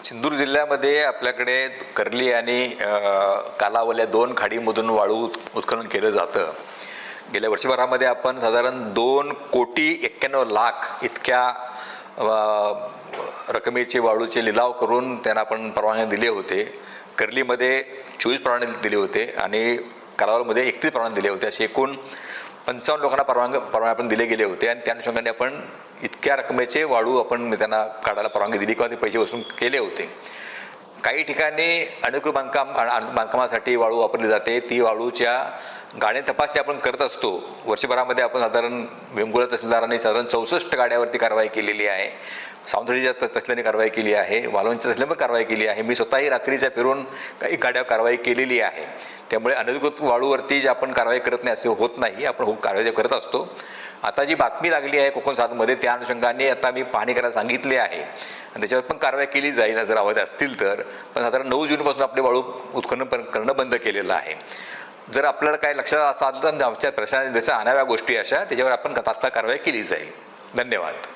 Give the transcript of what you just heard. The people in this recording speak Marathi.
सिंधुदुर्ग जिल्ह्यामध्ये आपल्याकडे कर्ली आणि कालावल्या दोन खाडीमधून वाळू उत्खनन केलं जातं. गेल्या वर्षभरामध्ये आपण साधारण 2,91,00,000 इतक्या रकमेचे वाळूचे लिलाव करून त्यांना आपण परवानगी दिले होते. कर्लीमध्ये 24 परवाने दिले होते आणि कालावलमध्ये 31 परवाने दिले होते. असे एकूण 55 लोकांना परवाने आपण दिले गेले होते आणि त्या अनुषंगाने आपण इतक्या रकमेचे वाळू आपण त्यांना काढायला परवानगी दिली किंवा ते पैसे वसूल केले होते. काही ठिकाणी अनुकूल बांधकामासाठी वाळू वापरली जाते. ती वाळूच्या गाड्या तपासणी आपण करत असतो. वर्षभरामध्ये आपण साधारण वेंगुर्ला तहसीलदारांनी साधारण 64 गाड्यावरती कारवाई केलेली आहे. सावंतवाडीच्या तहसीलने कारवाई केली आहे. वालवंच्या तहसीलने पण कारवाई केली आहे. मी स्वतःही रात्रीच्या फिरून काही गाड्यावर कारवाई केलेली आहे. त्यामुळे अनधिकृत वाळूवरती जे आपण कारवाई करत नाही असे होत नाही. आपण कारवाई करत असतो. आता जी बातमी लागली आहे कोकण 7मध्ये त्या अनुषंगाने आता मी पाहणी करायला सांगितले आहे आणि त्याच्यावर पण कारवाई केली जाईल जर हवं असतील तर. पण साधारण 9 जूनपासून आपले वाळू उत्खनन करणं बंद केलेलं आहे. जर आपल्याला काय लक्षात असं आलं तर आमच्या प्रशासनाने जसं आणाव्या गोष्टी अशा त्याच्यावर आपण तात्काळ कारवाई केली जाईल. धन्यवाद.